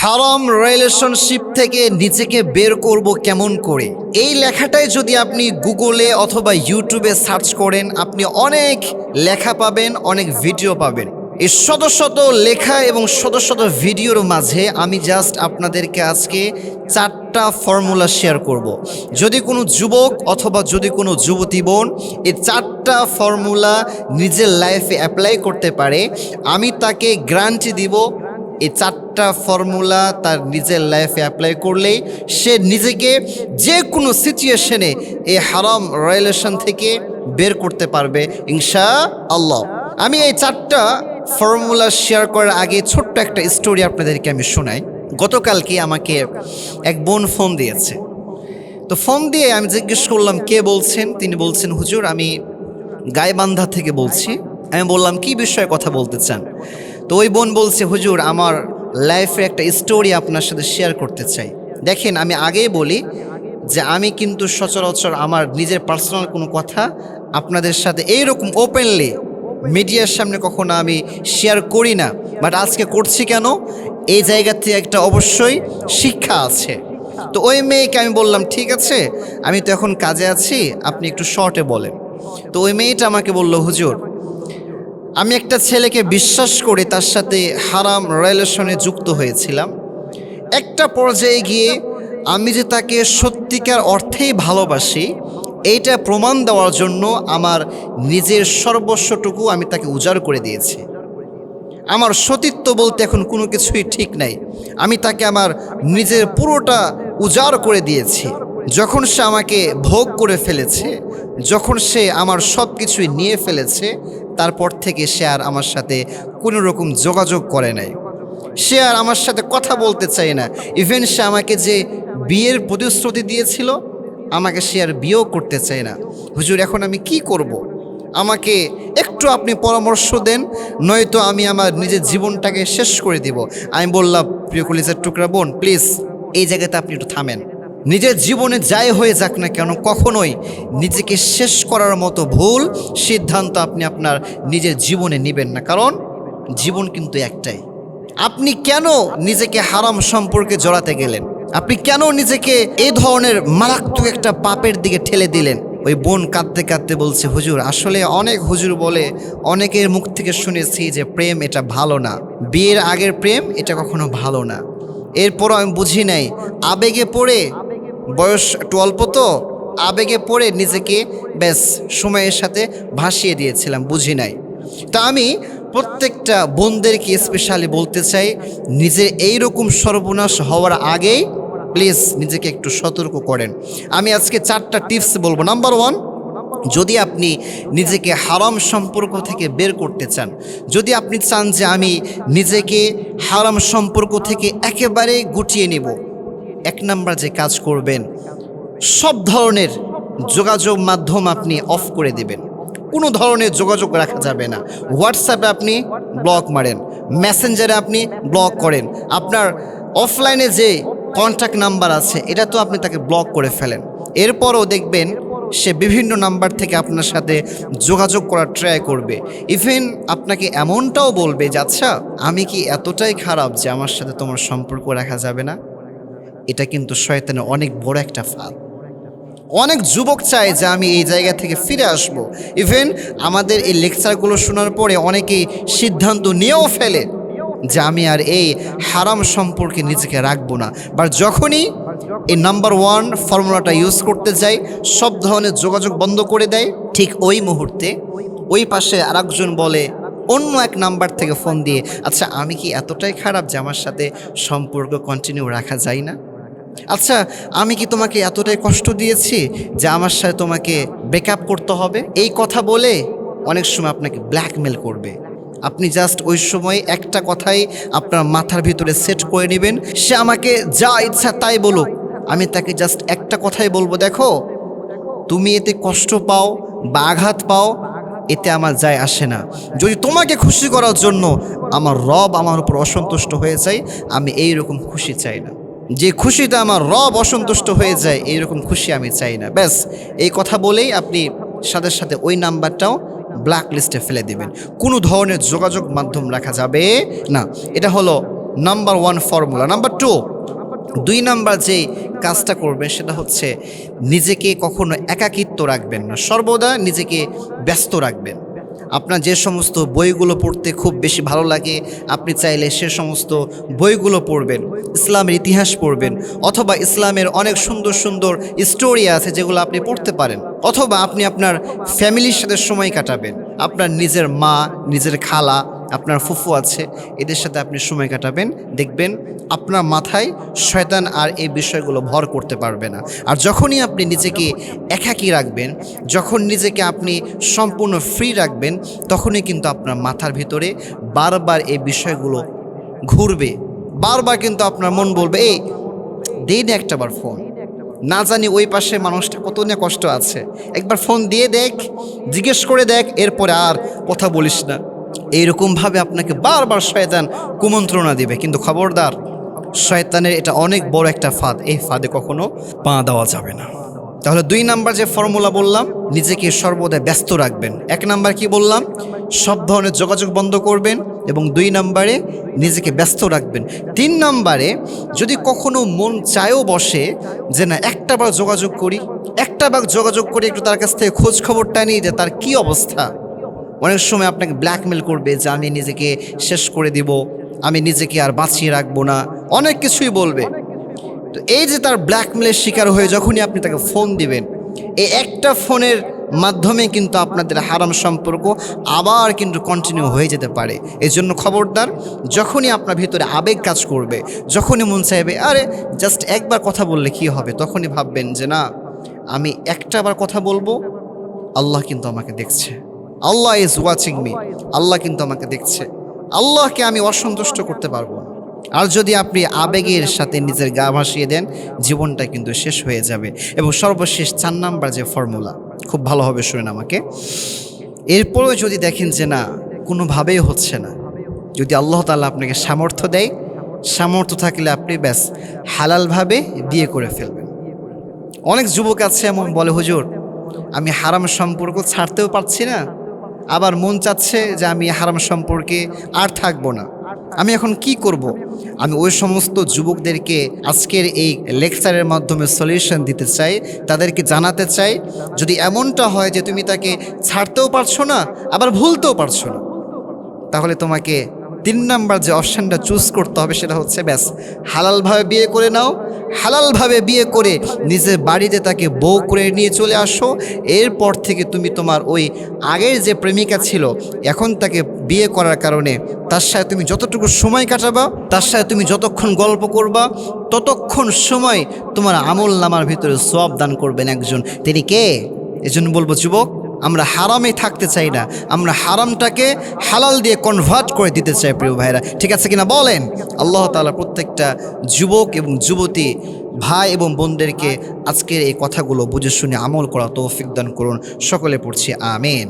হারাম রিলেশনশিপ থেকে নিজেকে বের করব কেমন করে, এই লেখাটাই যদি আপনি গুগলে অথবা ইউটিউবে সার্চ করেন, আপনি অনেক লেখা পাবেন, অনেক ভিডিও পাবেন। এই শত শত লেখা এবং শত শত ভিডিওর মাঝে আমি জাস্ট আপনাদেরকে আজকে 4টা ফর্মুলা শেয়ার করব। যদি কোনো যুবক অথবা যদি কোনো যুবতী বোন এই 4টা ফর্মুলা নিজের লাইফে অ্যাপ্লাই করতে পারে, আমি তাকে গ্যারান্টি দিব এই 4টা ফর্মুলা তার নিজের লাইফে অ্যাপ্লাই করলেই সে নিজেকে যে কোনো সিচুয়েশনে এই হারাম রিলেশন থেকে বের করতে পারবে ইনশাআল্লাহ। আমি এই 4টা ফর্মুলা শেয়ার করার আগে ছোট্ট একটা স্টোরি আপনাদেরকে আমি শোনাই। গতকালকে আমাকে এক বোন ফোন দিয়েছে। তো ফোন দিয়ে আমি জিজ্ঞেস করলাম কে বলছেন। তিনি বলছেন, হুজুর আমি গাইবান্ধা থেকে বলছি। আমি বললাম কি বিষয়ে কথা বলতে চান? তো ওই বোন বলছে, হুজুর আমার লাইফের একটা স্টোরি আপনার সাথে শেয়ার করতে চাই। দেখেন, আমি আগেই বলি যে আমি কিন্তু সচরাচর আমার নিজের পার্সোনাল কোনো কথা আপনাদের সাথে এইরকম ওপেনলি মিডিয়ার সামনে কখনো আমি শেয়ার করি না, বাট আজকে করছি কেন, এই জায়গাতে একটা অবশ্যই শিক্ষা আছে। তো ওই মেয়েকে আমি বললাম ঠিক আছে, আমি তো এখন কাজে আছি, আপনি একটু শর্টে বলেন। তো ওই মেয়েটা আমাকে বলল, হুজুর আমি একটা ছেলেকে বিশ্বাস করে তার সাথে হারাম রিলেশনে যুক্ত হয়েছিলাম। একটা পর্যায়ে গিয়ে আমি যে তাকে সত্যিকার অর্থেই ভালোবাসি এইটা প্রমাণ দেওয়ার জন্য আমার নিজের সর্বস্বটুকু আমি তাকে উজাড় করে দিয়েছি। আমার সতীত্ব বলতে এখন কোনো কিছুই ঠিক নাই। আমি তাকে আমার নিজের পুরোটা উজাড় করে দিয়েছি। যখন সে আমাকে ভোগ করে ফেলেছে, যখন সে আমার সব কিছুই নিয়ে ফেলেছে, তারপর থেকে সে আর আমার সাথে কোনো রকম যোগাযোগ করে নাই। সে আর আমার সাথে কথা বলতে চায় না। ইভেন সে আমাকে যে বিয়ের প্রতিশ্রুতি দিয়েছিল, আমাকে সে আর বিয়েও করতে চায় না। হুজুর এখন আমি কি করব? আমাকে একটু আপনি পরামর্শ দেন, নয়তো আমি আমার নিজের জীবনটাকে শেষ করে দিব। আমি বললাম, প্রিয় কলিজার টুকরা বোন, প্লিজ এই জায়গাতে আপনি একটু থামেন। নিজের জীবনে যাই হয়ে যাক না কেন, কখনোই নিজেকে শেষ করার মতো ভুল সিদ্ধান্ত আপনি আপনার নিজের জীবনে নেবেন না, কারণ জীবন কিন্তু একটাই। আপনি কেন নিজেকে হারাম সম্পর্কে জড়াতে গেলেন? আপনি কেন নিজেকে এই ধরনের মারাত্মক একটা পাপের দিকে ঠেলে দিলেন? ওই বোন কাঁদতে কাঁদতে বলছে, হুজুর আসলে অনেক হুজুর বলে, অনেকের মুখ থেকে শুনেছি যে প্রেম এটা ভালো না, বিয়ের আগের প্রেম এটা কখনো ভালো না। এরপরও আমি বুঝি নাই, আবেগে পড়ে, বয়স একটু অল্প তো, আবেগে পড়ে নিজেকে ব্যাস সময়ের সাথে ভাসিয়ে দিয়েছিলাম, বুঝি নাই। তা আমি প্রত্যেকটা বোনদেরকে স্পেশালি বলতে চাই, নিজের এইরকম সর্বনাশ হওয়ার আগেই প্লিজ নিজেকে একটু সতর্ক করেন। আমি আজকে 4টা টিপস বলবো। নাম্বার 1, যদি আপনি নিজেকে হারাম সম্পর্ক থেকে বের করতে চান, যদি আপনি চান যে আমি নিজেকে হারাম সম্পর্ক থেকে একেবারে গুটিয়ে নেব, 1 নাম্বার যে কাজ করবেন, সব ধরনের যোগাযোগ মাধ্যম আপনি অফ করে দেবেন। কোনো ধরনের যোগাযোগ রাখা যাবে না। হোয়াটসঅ্যাপে আপনি ব্লক মারেন, মেসেঞ্জারে আপনি ব্লক করেন, আপনার অফলাইনে যে কন্ট্যাক্ট নাম্বার আছে এটা তো আপনি তাকে ব্লক করে ফেলেন। এরপরও দেখবেন সে বিভিন্ন নাম্বার থেকে আপনার সাথে যোগাযোগ করার ট্রাই করবে। ইভেন আপনাকে এমনটাও বলবে যে আচ্ছা আমি কি এতটাই খারাপ যে আমার সাথে তোমার সম্পর্ক রাখা যাবে না? এটা কিন্তু শয়তানের অনেক বড় একটা ফাঁদ। অনেক যুবক চায় যে আমি এই জায়গা থেকে ফিরে আসব। ইভেন আমাদের এই লেকচারগুলো শোনার পরে অনেকেই সিদ্ধান্ত নিয়েও ফেলে যে আমি আর এই হারাম সম্পর্কে নিজেকে রাখবো না। বাট যখনই এই নাম্বার 1 ফর্মুলাটা ইউজ করতে যায়, সব ধরনের যোগাযোগ বন্ধ করে দেয়, ঠিক ওই মুহূর্তে ওই পাশে আরেকজন বলে অন্য এক নাম্বার থেকে ফোন দিয়ে, আচ্ছা আমি কি এতটাই খারাপ যে আমার সাথে সম্পর্ক কন্টিনিউ রাখা যায় না? আচ্ছা আমি কি তোমাকে এতটাই কষ্ট দিয়েছি যে আমার সাথে তোমাকে ব্রেকআপ করতে হবে? এই কথা বলে অনেক সময় আপনাকে ব্ল্যাকমেল করবে। আপনি জাস্ট ওই সময় একটা কথাই আপনার মাথার ভিতরে সেট করে নেবেন, সে আমাকে যা ইচ্ছা তাই বলুক, আমি তাকে জাস্ট একটা কথাই বলবো, দেখো তুমি এতে কষ্ট পাও বা আঘাত পাও, এতে আমার যায় আসে না। যদি তোমাকে খুশি করার জন্য আমার রব আমার উপর অসন্তুষ্ট হয়ে যায়, আমি এইরকম খুশি চাই না। যে খুশিতে আমার রব অসন্তুষ্ট হয়ে যায়, এইরকম খুশি আমি চাই না। ব্যাস এই কথা বলেই আপনি সাথে সাথে ওই নাম্বারটাও ব্ল্যাক লিস্টে ফেলে দেবেন। কোনো ধরনের যোগাযোগ মাধ্যম রাখা যাবে না। এটা হলো নাম্বার 1 ফর্মুলা। নাম্বার 2, 2 নাম্বার যে কাজটা করবেন সেটা হচ্ছে নিজেকে কখনো একাকিত্ব রাখবেন না, সর্বদা নিজেকে ব্যস্ত রাখবেন। আপনার যে সমস্ত বইগুলো পড়তে খুব বেশি ভালো লাগে আপনি চাইলে সে সমস্ত বইগুলো পড়বেন, ইসলামের ইতিহাস পড়বেন, অথবা ইসলামের অনেক সুন্দর সুন্দর স্টোরি আছে যেগুলো আপনি পড়তে পারেন, অথবা আপনি আপনার ফ্যামিলির সাথে সময় কাটাবেন। আপনার নিজের মা, নিজের খালা, আপনার ফুফু আছে, এদের সাথে আপনি সময় কাটাবেন, দেখবেন আপনার মাথায় শয়তান আর এই বিষয়গুলো ভর করতে পারবে না। আর যখনই আপনি নিজেকে একাকী রাখবেন, যখন নিজেকে আপনি সম্পূর্ণ ফ্রি রাখবেন, তখনই কিন্তু আপনার মাথার ভিতরে বারবার এই বিষয়গুলো ঘুরবে। বারবার কিন্তু আপনার মন বলবে, এই দেই না একটাবার ফোন, না জানি ওই পাশে মানুষটা কত না কষ্ট আছে, একবার ফোন দিয়ে দেখ, জিজ্ঞেস করে দেখ, এরপরে আর কথা বলিস না। এইরকমভাবে আপনাকে বারবার শয়তান কুমন্ত্রণা দিবে। কিন্তু খবরদার, শয়তানের এটা অনেক বড় একটা ফাঁদ, এই ফাঁদে কখনো পা দেওয়া যাবে না। তাহলে 2 নাম্বার যে ফর্মুলা বললাম, নিজেকে সর্বদা ব্যস্ত রাখবেন। 1 নাম্বার কি বললাম, সব ধরনের যোগাযোগ বন্ধ করবেন, এবং 2 নাম্বারে নিজেকে ব্যস্ত রাখবেন। 3 নাম্বারে যদি কখনো মন চায়ও বসে যে না একটাবার যোগাযোগ করি, একটাবার যোগাযোগ করে একটু তার কাছ থেকে খোঁজ খবরটা নিই যে তার কি অবস্থা। অনেক সময় আপনাকে ব্ল্যাকমেল করবে যে আমি নিজেকে শেষ করে দিব, আমি নিজেকে আর বাঁচিয়ে রাখবো না, অনেক কিছুই বলবে। তো এই যে তার ব্ল্যাকমেলের শিকার হয়ে যখনই আপনি তাকে ফোন দিবেন, এই একটা ফোনের মাধ্যমে কিন্তু আপনাদের হারাম সম্পর্ক আবার কিন্তু কন্টিনিউ হয়ে যেতে পারে। এই জন্য খবরদার, যখনই আপনার ভিতরে আবেগ কাজ করবে, যখনই মন চাইবে আরে জাস্ট একবার কথা বললে কি হবে, তখনই ভাববেন যে না, আমি একটাবার কথা বলবো, আল্লাহ কিন্তু আমাকে দেখছে, আল্লাহ ইজ ওয়াচিং মি, আল্লাহ কিন্তু আমাকে দেখছে, আল্লাহকে আমি অসন্তুষ্ট করতে পারবো না। আর যদি আপনি আবেগের সাথে নিজের গা ভাসিয়ে দেন, জীবনটা কিন্তু শেষ হয়ে যাবে। এবং সর্বশেষ 4 নাম্বার যে ফর্মুলা, খুব ভালোভাবে শুনেন আমাকে। এরপরেও যদি দেখেন যে না কোনোভাবেই হচ্ছে না, যদি আল্লাহ তাআলা আপনাকে সামর্থ্য দেয়, সামর্থ্য থাকলে আপনি ব্যাস হালালভাবে বিয়ে করে ফেলবেন। অনেক যুবক আছে এমন বলে, হুজুর আমি হারাম সম্পর্ক ছাড়তেও পারছি না, আবার মন চাচ্ছে যে আমি হারাম সম্পর্কে আর থাকবো না, আমি এখন কি করব। আমি ওই সমস্ত যুবকদেরকে আজকের এই লেকচারের মাধ্যমে সলিউশন দিতে চাই, তাদেরকে জানাতে চাই, যদি এমনটা হয় যে তুমি তাকে ছাড়তেও পারছো না আবার ভুলতেও পারছো না, তাহলে তোমাকে 3 নাম্বার যে অপশানটা চুজ করতে হবে সেটা হচ্ছে ব্যাস হালালভাবে বিয়ে করে নাও। হালালভাবে বিয়ে করে নিজের বাড়িতে তাকে বউ করে নিয়ে চলে আসো। এরপর থেকে তুমি তোমার ওই আগের যে প্রেমিকা ছিল, এখন তাকে বিয়ে করার কারণে তার সাথে তুমি যতটুকু সময় কাটাবা, তার সাথে তুমি যতক্ষণ গল্প করবা, ততক্ষণ সময় তোমার আমল নামার ভিতরে সওয়াব দান করবেন একজন, তিনি কে? এজন্য বলবো যুবক, আমরা হারামে থাকতে চাই না, আমরা হারামটাকে হালাল দিয়ে কনভার্ট করে দিতে চাই প্রিয় ভাইরা, ঠিক আছে কিনা বলেন? আল্লাহ তাআলা প্রত্যেকটা যুবক এবং যুবতী ভাই এবং বোনদেরকে আজকের এই কথাগুলো বুঝে শুনে আমল করা তৌফিক দান করুন। সকলে পড়ছি আমিন।